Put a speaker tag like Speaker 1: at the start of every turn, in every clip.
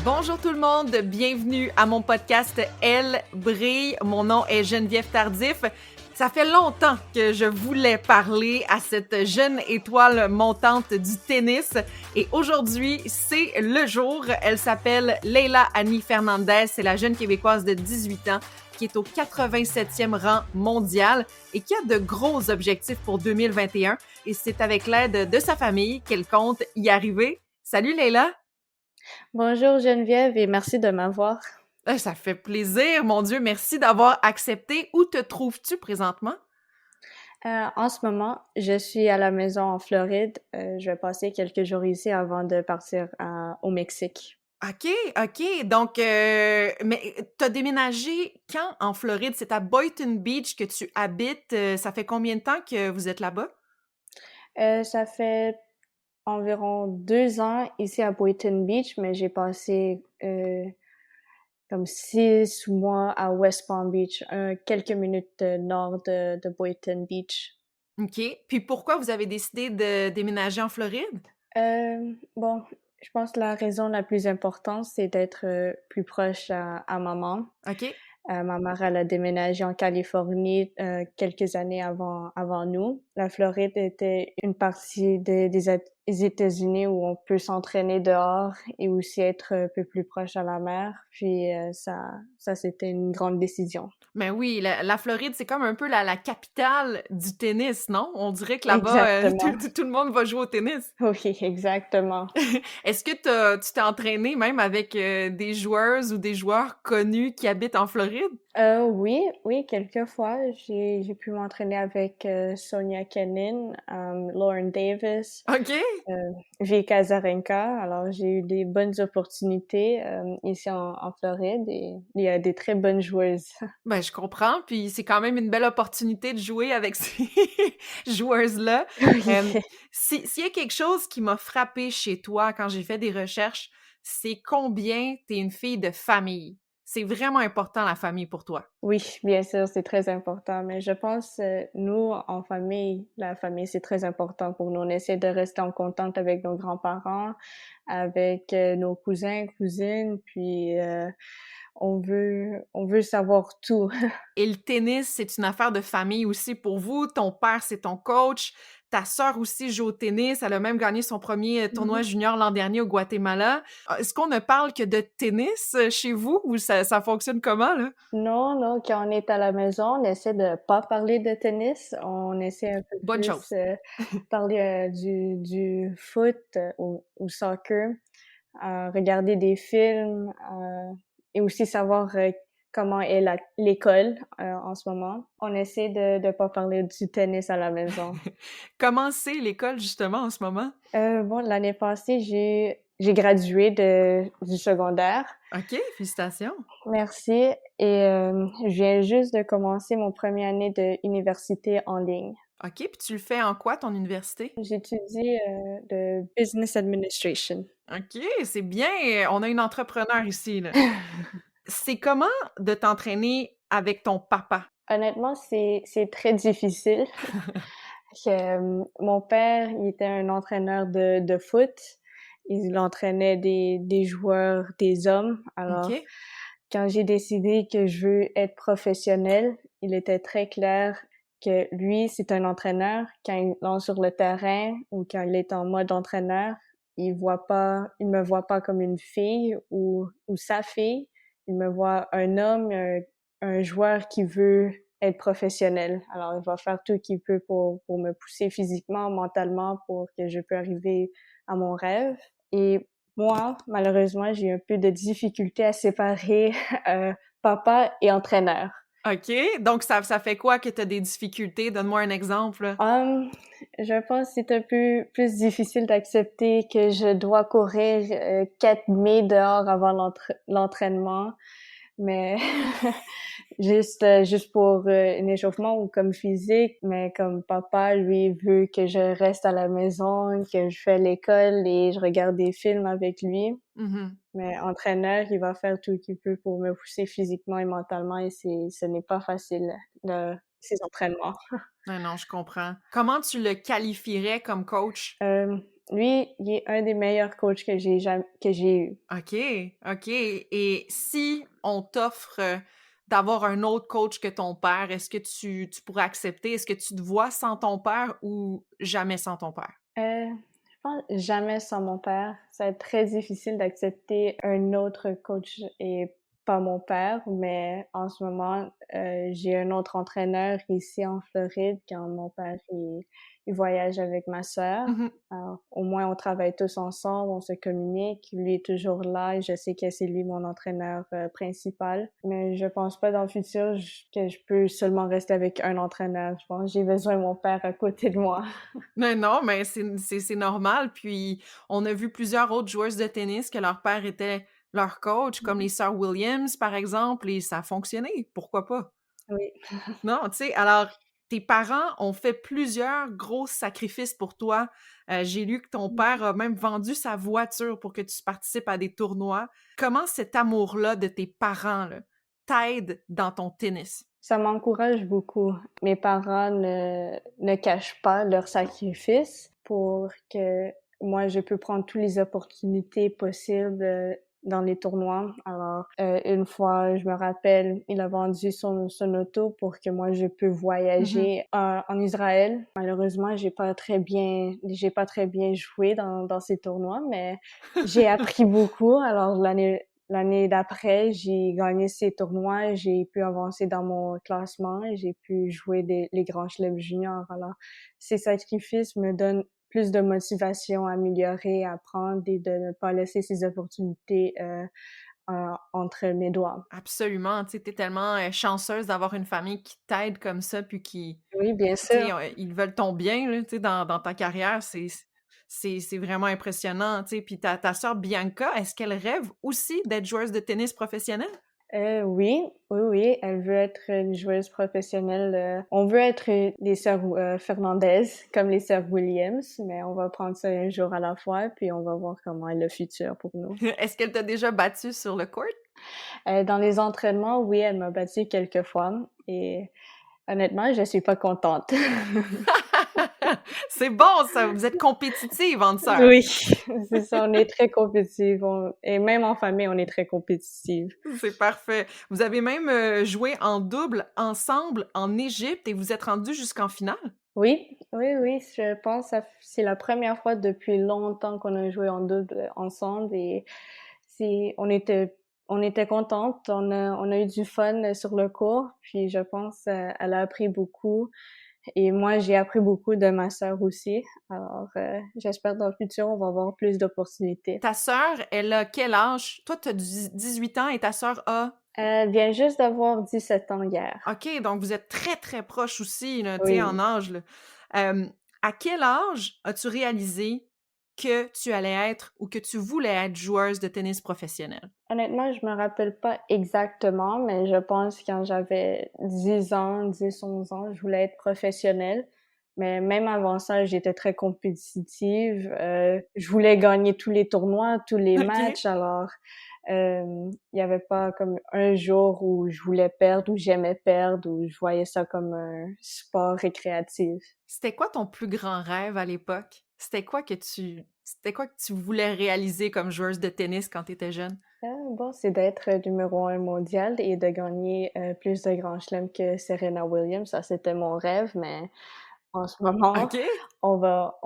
Speaker 1: Bonjour tout le monde, bienvenue à mon podcast Elle brille. Mon nom est Geneviève Tardif. Ça fait longtemps que je voulais parler à cette jeune étoile montante du tennis et aujourd'hui, c'est le jour. Elle s'appelle Leylah Annie Fernandez, c'est la jeune Québécoise de 18 ans qui est au 87e rang mondial et qui a de gros objectifs pour 2021 et c'est avec l'aide de sa famille qu'elle compte y arriver. Salut Leylah!
Speaker 2: Bonjour Geneviève et merci de m'avoir.
Speaker 1: Ça fait plaisir, mon Dieu, merci d'avoir accepté. Où te trouves-tu présentement?
Speaker 2: En ce moment, je suis à la maison en Floride. Je vais passer quelques jours ici avant de partir au Mexique.
Speaker 1: OK, OK. Donc, mais t'as déménagé quand en Floride? C'est à Boynton Beach que tu habites. Ça fait combien de temps que vous êtes là-bas?
Speaker 2: Ça fait environ 2 ans ici à Boynton Beach, mais j'ai passé comme 6 mois à West Palm Beach, quelques minutes nord de Boynton Beach.
Speaker 1: OK. Puis pourquoi vous avez décidé de déménager en Floride?
Speaker 2: Bon, je pense que la raison la plus importante, c'est d'être plus proche à maman.
Speaker 1: OK.
Speaker 2: Ma mère, elle a déménagé en Californie quelques années avant nous. La Floride était une partie des États-Unis où on peut s'entraîner dehors et aussi être un peu plus proche à la mer. Puis ça c'était une grande décision.
Speaker 1: Ben oui, la Floride, c'est comme un peu la capitale du tennis, non? On dirait que là-bas,
Speaker 2: Exactement.
Speaker 1: tout le monde va jouer au tennis.
Speaker 2: Oui, exactement.
Speaker 1: Est-ce que tu t'es entraîné même avec des joueuses ou des joueurs connus qui habitent en Floride?
Speaker 2: Oui, quelques fois, j'ai pu m'entraîner avec Sonia Kenin, Lauren Davis,
Speaker 1: OK.
Speaker 2: euh, Vika Zarenka. Alors, j'ai eu des bonnes opportunités ici en Floride et il y a des très bonnes joueuses.
Speaker 1: Ben, je comprends, puis c'est quand même une belle opportunité de jouer avec ces joueuses-là. Hem,
Speaker 2: Oui.
Speaker 1: s'il y a quelque chose qui m'a frappée chez toi quand j'ai fait des recherches, c'est combien tu es une fille de famille. C'est vraiment important la famille pour toi.
Speaker 2: Oui, bien sûr, c'est très important, mais je pense, nous, en famille, la famille, c'est très important pour nous. On essaie de rester en contact avec nos grands-parents, avec nos cousins, cousines, puis on veut savoir tout.
Speaker 1: Et le tennis, c'est une affaire de famille aussi pour vous. Ton père, c'est ton coach. Ta sœur aussi joue au tennis. Elle a même gagné son premier tournoi
Speaker 2: Mhm.
Speaker 1: junior l'an dernier au Guatemala. Est-ce qu'on ne parle que de tennis chez vous ou ça fonctionne comment, là?
Speaker 2: Non, non, quand on est à la maison, on essaie de pas parler de tennis. On essaie un peu
Speaker 1: Bonne
Speaker 2: plus
Speaker 1: chose.
Speaker 2: parler du foot ou soccer, regarder des films et aussi savoir comment est l'école en ce moment. On essaie de pas parler du tennis à la maison.
Speaker 1: Comment c'est l'école justement en ce moment?
Speaker 2: Bon, l'année passée, j'ai gradué du secondaire.
Speaker 1: OK, félicitations.
Speaker 2: Merci. Et je viens juste de commencer mon première année d'université en ligne.
Speaker 1: OK, puis tu le fais en quoi ton université?
Speaker 2: J'étudie de business administration.
Speaker 1: OK, c'est bien, on a une entrepreneur ici, là. C'est comment de t'entraîner avec ton papa?
Speaker 2: Honnêtement, c'est très difficile. Mon père, il était un entraîneur de foot. Il entraînait des joueurs, des hommes. Alors,
Speaker 1: OK.
Speaker 2: quand j'ai décidé que je veux être professionnelle, il était très clair que lui, c'est un entraîneur. Quand il lance sur le terrain ou quand il est en mode entraîneur, il me voit pas comme une fille ou sa fille. Il me voit un homme, un joueur qui veut être professionnel. Alors, il va faire tout qu'il peut pour me pousser physiquement, mentalement, pour que je puisse arriver à mon rêve. Et moi, malheureusement, j'ai un peu de difficulté à séparer papa et entraîneur.
Speaker 1: OK, donc ça fait quoi que tu as des difficultés? Donne-moi un exemple.
Speaker 2: Hum, je pense que c'est un peu plus difficile d'accepter que je dois courir 4 mai dehors avant l'entraînement, mais juste pour un échauffement ou comme physique, mais comme papa, lui, veut que je reste à la maison, que je fais l'école et je regarde des films avec lui.
Speaker 1: Mmh.
Speaker 2: Mais entraîneur, il va faire tout ce qu'il peut pour me pousser physiquement et mentalement et ce n'est pas facile, ces entraînements.
Speaker 1: Ouais, non, je comprends. Comment tu le qualifierais comme coach?
Speaker 2: Lui, il est un des meilleurs coachs que j'ai eu.
Speaker 1: OK, OK. Et si on t'offre d'avoir un autre coach que ton père, est-ce que tu pourrais accepter? Est-ce que tu te vois sans ton père ou jamais sans ton père?
Speaker 2: Je pense jamais sans mon père. Ça va être très difficile d'accepter un autre coach et pas mon père, mais en ce moment, j'ai un autre entraîneur ici en Floride quand mon père il voyage avec ma sœur.
Speaker 1: Mhm.
Speaker 2: Alors, au moins, on travaille tous ensemble, on se communique. Lui est toujours là et je sais que c'est lui mon entraîneur principal. Mais je pense pas dans le futur que je peux seulement rester avec un entraîneur. Je pense que j'ai besoin de mon père à côté de moi.
Speaker 1: Mais non, mais c'est normal. Puis, on a vu plusieurs autres joueuses de tennis que leur père était leur coach, comme les sœurs Williams, par exemple, et ça a fonctionné. Pourquoi pas?
Speaker 2: Oui.
Speaker 1: Non, tu sais, alors, tes parents ont fait plusieurs gros sacrifices pour toi. J'ai lu que ton père a même vendu sa voiture pour que tu participes à des tournois. Comment cet amour-là de tes parents là, t'aide dans ton tennis?
Speaker 2: Ça m'encourage beaucoup. Mes parents ne cachent pas leurs sacrifices pour que moi, je peux prendre toutes les opportunités possibles dans les tournois. Alors, une fois, je me rappelle, il a vendu son auto pour que moi, je peux
Speaker 1: Mhm.
Speaker 2: voyager en Israël. Malheureusement, j'ai pas très bien joué dans ces tournois, mais j'ai appris beaucoup. Alors, l'année d'après, j'ai gagné ces tournois, j'ai pu avancer dans mon classement et j'ai pu jouer les grands chelems juniors. Alors, ces sacrifices me donnent plus de motivation à améliorer, à apprendre et de ne pas laisser ces opportunités entre mes doigts.
Speaker 1: Absolument, tu sais, tu tellement chanceuse d'avoir une famille qui t'aide comme ça, puis qui,
Speaker 2: Oui, bien
Speaker 1: tu
Speaker 2: sûr.
Speaker 1: sais, ils veulent ton bien, là, tu sais, dans ta carrière, c'est vraiment impressionnant, tu sais. Puis ta sœur Bianca, est-ce qu'elle rêve aussi d'être joueuse de tennis professionnelle?
Speaker 2: Oui, oui, oui, elle veut être une joueuse professionnelle. On veut être les sœurs Fernandez, comme les sœurs Williams, mais on va prendre ça un jour à la fois, puis on va voir comment est le futur pour nous.
Speaker 1: Est-ce qu'elle t'a déjà battue sur le court?
Speaker 2: Dans les entraînements, oui, elle m'a battue quelques fois et honnêtement, je suis pas contente.
Speaker 1: C'est bon ça, vous êtes compétitive entre sœurs.
Speaker 2: Oui, c'est ça, on est très compétitive et même en famille, on est très compétitive.
Speaker 1: C'est parfait. Vous avez même joué en double ensemble en Égypte et vous êtes rendus jusqu'en finale?
Speaker 2: Oui, oui, oui, je pense que c'est la première fois depuis longtemps qu'on a joué en double ensemble et on était contentes, on a eu du fun sur le court, puis je pense elle a appris beaucoup et moi j'ai appris beaucoup de ma sœur aussi. Alors j'espère dans le futur on va avoir plus d'opportunités.
Speaker 1: Ta sœur, elle a quel âge? Toi, tu as 18 ans et ta sœur a...
Speaker 2: Elle vient juste d'avoir 17 ans hier.
Speaker 1: OK, donc vous êtes très, très proches aussi, là, tu sais, en
Speaker 2: Oui.
Speaker 1: âge, là. À quel âge as-tu réalisé que tu allais être ou que tu voulais être joueuse de tennis professionnelle?
Speaker 2: Honnêtement, je me rappelle pas exactement, mais je pense que quand j'avais 10 ans, 10, 11 ans, je voulais être professionnelle. Mais même avant ça, j'étais très compétitive. Je voulais gagner tous les tournois, tous les
Speaker 1: OK.
Speaker 2: matchs. Alors, il y avait pas comme un jour où je voulais perdre, où j'aimais perdre, où je voyais ça comme un sport récréatif.
Speaker 1: C'était quoi ton plus grand rêve à l'époque? C'était quoi que tu voulais réaliser comme joueuse de tennis quand tu étais jeune?
Speaker 2: Bon, c'est d'être numéro 1 mondial et de gagner plus de grands chelems que Serena Williams. Ça, c'était mon rêve, mais en ce moment,
Speaker 1: OK.
Speaker 2: on va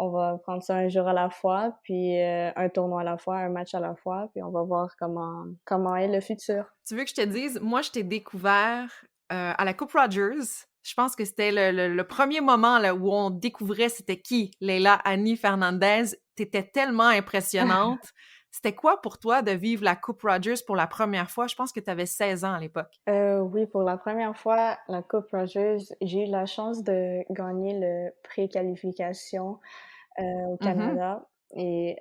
Speaker 2: prendre ça un jour à la fois, puis un tournoi à la fois, un match à la fois, puis on va voir comment est le futur.
Speaker 1: Tu veux que je te dise, moi, je t'ai découvert à la Coupe Rogers. Je pense que c'était le premier moment là, où on découvrait c'était qui, Leila Annie Fernandez. T'étais tellement impressionnante. C'était quoi pour toi de vivre la Coupe Rogers pour la première fois? Je pense que tu avais 16 ans à l'époque.
Speaker 2: Oui, pour la première fois, la Coupe Rogers, j'ai eu la chance de gagner le pré-qualification au
Speaker 1: Mhm.
Speaker 2: Canada et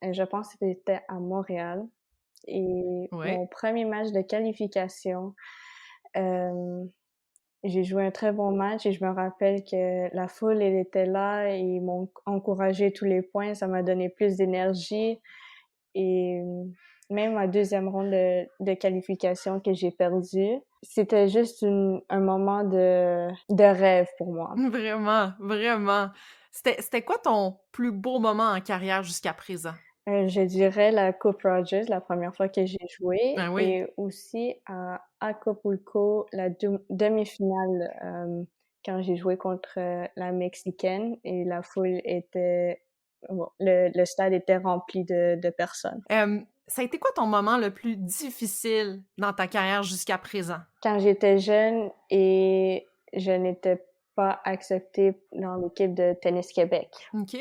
Speaker 2: je pense que c'était à Montréal. Et
Speaker 1: Ouais.
Speaker 2: mon premier match de qualification, euh, j'ai joué un très bon match et je me rappelle que la foule, elle était là et ils m'ont encouragé tous les points. Ça m'a donné plus d'énergie et même ma deuxième ronde de qualification que j'ai perdu, c'était juste un moment de rêve pour moi.
Speaker 1: Vraiment, vraiment. C'était quoi ton plus beau moment en carrière jusqu'à présent?
Speaker 2: Je dirais la Coupe Rogers, la première fois que j'ai joué
Speaker 1: Ah oui.
Speaker 2: et aussi à Acapulco, la demi-finale, quand j'ai joué contre, la Mexicaine et la foule était bon, le stade était rempli de personnes.
Speaker 1: Ça a été quoi ton moment le plus difficile dans ta carrière jusqu'à présent?
Speaker 2: Quand j'étais jeune et je n'étais pas acceptée dans l'équipe de Tennis Québec.
Speaker 1: OK.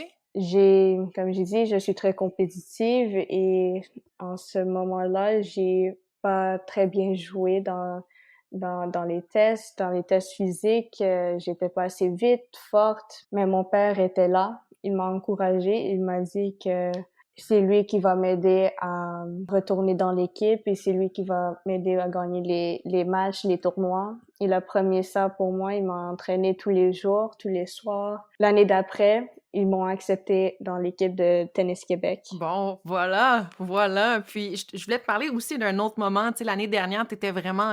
Speaker 2: Comme j'ai dit, je suis très compétitive et en ce moment-là, j'ai pas très bien joué dans les tests physiques. J'étais pas assez vite, forte, mais mon père était là. Il m'a encouragée. Il m'a dit que c'est lui qui va m'aider à retourner dans l'équipe et c'est lui qui va m'aider à gagner les matchs, les tournois. Il a promis ça pour moi. Il m'a entraîné tous les jours, tous les soirs. L'année d'après, ils m'ont accepté dans l'équipe de Tennis Québec.
Speaker 1: Bon, voilà, voilà. Puis je voulais te parler aussi d'un autre moment. Tu sais, l'année dernière, tu étais vraiment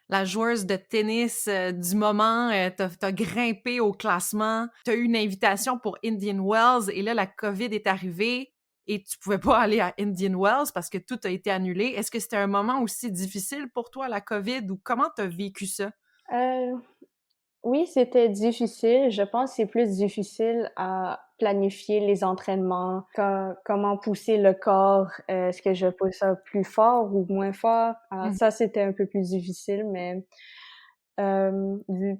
Speaker 1: la joueuse de tennis du moment. T'as grimpé au classement. T'as eu une invitation pour Indian Wells et là, la COVID est arrivée et tu pouvais pas aller à Indian Wells parce que tout a été annulé. Est-ce que c'était un moment aussi difficile pour toi, la COVID, ou comment t'as vécu ça?
Speaker 2: Euh, Oui, c'était difficile. Je pense que c'est plus difficile à planifier les entraînements, comment pousser le corps, est-ce que je pousse ça plus fort ou moins fort? Alors
Speaker 1: Mhm.
Speaker 2: ça, c'était un peu plus difficile, mais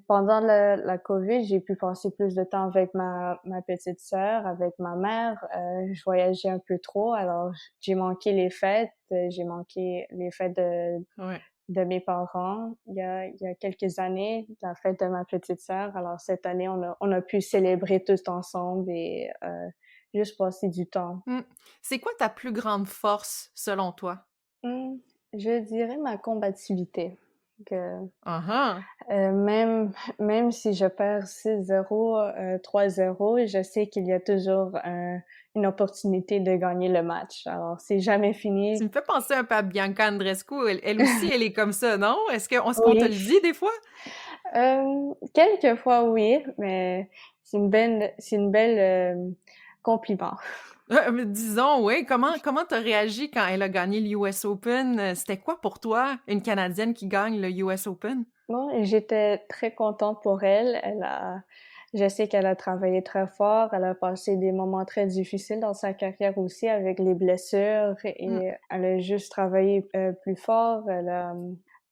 Speaker 2: pendant la COVID, j'ai pu passer plus de temps avec ma petite sœur, avec ma mère. Je voyageais un peu trop, alors j'ai manqué les fêtes. J'ai manqué les fêtes
Speaker 1: Ouais.
Speaker 2: de mes parents il y a quelques années, la fête de ma petite sœur. Alors cette année, on a pu célébrer tous ensemble et juste passer du temps.
Speaker 1: Mm. C'est quoi ta plus grande force selon toi?
Speaker 2: Hmm, je dirais ma combativité. Que,
Speaker 1: Ah ah.
Speaker 2: même si je perds 6-0, 3-0, je sais qu'il y a toujours une opportunité de gagner le match. Alors, c'est jamais
Speaker 1: Tu
Speaker 2: fini.
Speaker 1: me fais penser un peu à Bianca Andreescu. Elle aussi, elle est comme ça, non? Est-ce qu'on te
Speaker 2: Oui.
Speaker 1: le dit des fois?
Speaker 2: Quelquefois, oui, mais c'est une belle compliment.
Speaker 1: Mais disons, oui. Comment t'as réagi quand elle a gagné l'US Open? C'était quoi pour toi, une Canadienne qui gagne le US Open?
Speaker 2: Bon, j'étais très contente pour elle. Je sais qu'elle a travaillé très fort. Elle a passé des moments très difficiles dans sa carrière aussi avec les blessures
Speaker 1: Mm.
Speaker 2: et elle a juste travaillé plus fort. Elle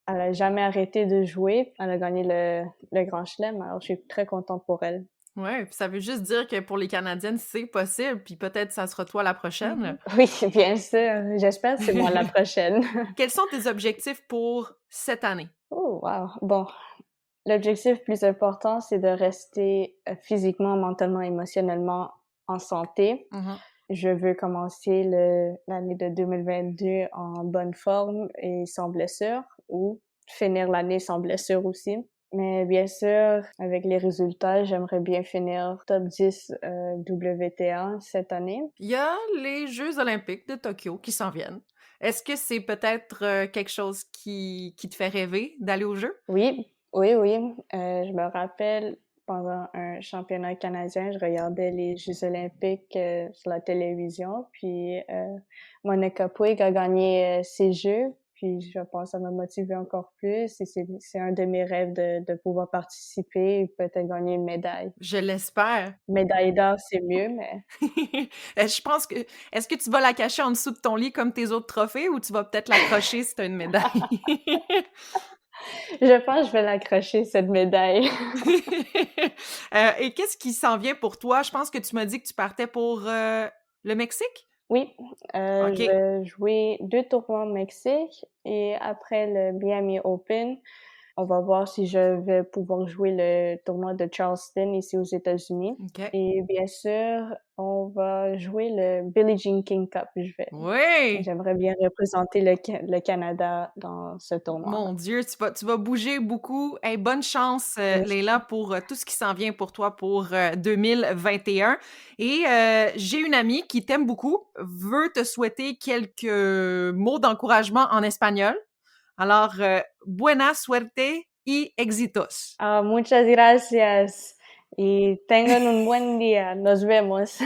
Speaker 2: a jamais arrêté de jouer. Elle a gagné le Grand Chelem. Alors, je suis très contente pour elle.
Speaker 1: Ouais, puis ça veut juste dire que pour les Canadiennes, c'est possible, puis peut-être ça sera toi la prochaine.
Speaker 2: Oui, bien sûr. J'espère que c'est moi la prochaine.
Speaker 1: Quels sont tes objectifs pour cette année?
Speaker 2: Oh, wow. Bon, l'objectif plus important, c'est de rester physiquement, mentalement, émotionnellement en santé.
Speaker 1: Mhm.
Speaker 2: Je veux commencer l'année de 2022 en bonne forme et sans blessure ou finir l'année sans blessure aussi. Mais bien sûr, avec les résultats, j'aimerais bien finir top 10 WTA cette année.
Speaker 1: Il y a les Jeux olympiques de Tokyo qui s'en viennent. Est-ce que c'est peut-être quelque chose qui te fait rêver d'aller aux Jeux?
Speaker 2: Oui, oui, oui. Je me rappelle pendant un championnat canadien, je regardais les Jeux olympiques sur la télévision, puis Monica Puig a gagné ces Jeux, puis je pense que ça m'a motivé encore plus et c'est un de mes rêves de pouvoir participer et peut-être gagner une médaille.
Speaker 1: Je l'espère.
Speaker 2: Médaille d'or, c'est mieux, mais
Speaker 1: Je pense que est-ce que tu vas la cacher en dessous de ton lit comme tes autres trophées ou tu vas peut-être l'accrocher si tu as une médaille?
Speaker 2: je pense que je vais l'accrocher, cette médaille.
Speaker 1: Et qu'est-ce qui s'en vient pour toi? Je pense que tu m'as dit que tu partais pour le Mexique?
Speaker 2: Oui, je
Speaker 1: OK.
Speaker 2: vais jouer 2 tournois au Mexique et après le Miami Open, on va voir si je vais pouvoir jouer le tournoi de Charleston ici aux États-Unis.
Speaker 1: OK.
Speaker 2: Et bien sûr, on va jouer le Billie Jean King Cup.
Speaker 1: Oui!
Speaker 2: J'aimerais bien représenter le Canada dans ce tournoi-là.
Speaker 1: Mon Dieu, tu vas bouger beaucoup. Hey, bonne chance,
Speaker 2: Merci.
Speaker 1: Leila, pour tout ce qui s'en vient pour toi pour 2021. Et j'ai une amie qui t'aime beaucoup, veut te souhaiter quelques mots d'encouragement en espagnol. Alors, buena suerte y éxitos.
Speaker 2: Ah, muchas gracias. Y tengan un buen día. Nos vemos.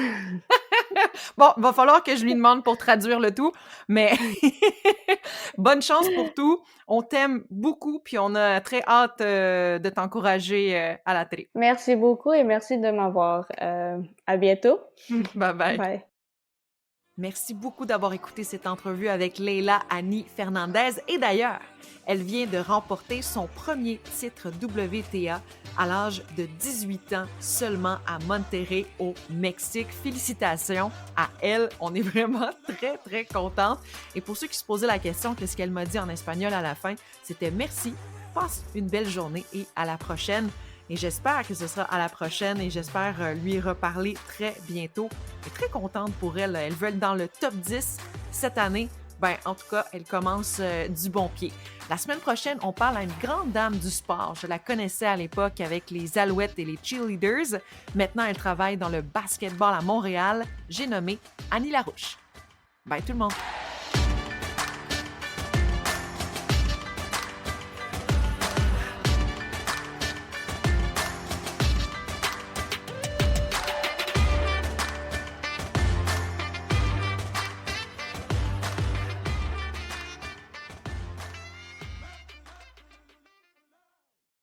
Speaker 1: Bon, va falloir que je lui demande pour traduire le tout, mais bonne chance pour tout. On t'aime beaucoup, puis on a très hâte de t'encourager à la télé.
Speaker 2: Merci beaucoup et merci de m'avoir. À bientôt.
Speaker 1: Bye bye.
Speaker 2: Bye.
Speaker 1: Merci beaucoup d'avoir écouté cette entrevue avec Leila Annie Fernandez. Et d'ailleurs, elle vient de remporter son premier titre WTA à l'âge de 18 ans seulement à Monterrey, au Mexique. Félicitations à elle. On est vraiment très, très contente. Et pour ceux qui se posaient la question, qu'est-ce qu'elle m'a dit en espagnol à la fin? C'était merci, passe une belle journée et à la prochaine. Et j'espère que ce sera à la prochaine et j'espère lui reparler très bientôt. Je suis très contente pour elle. Elle veut être dans le top 10 cette année. Ben, en tout cas, elle commence du bon pied. La semaine prochaine, on parle à une grande dame du sport. Je la connaissais à l'époque avec les Alouettes et les Cheerleaders. Maintenant, elle travaille dans le basketball à Montréal. J'ai nommé Annie Larouche. Bye tout le monde!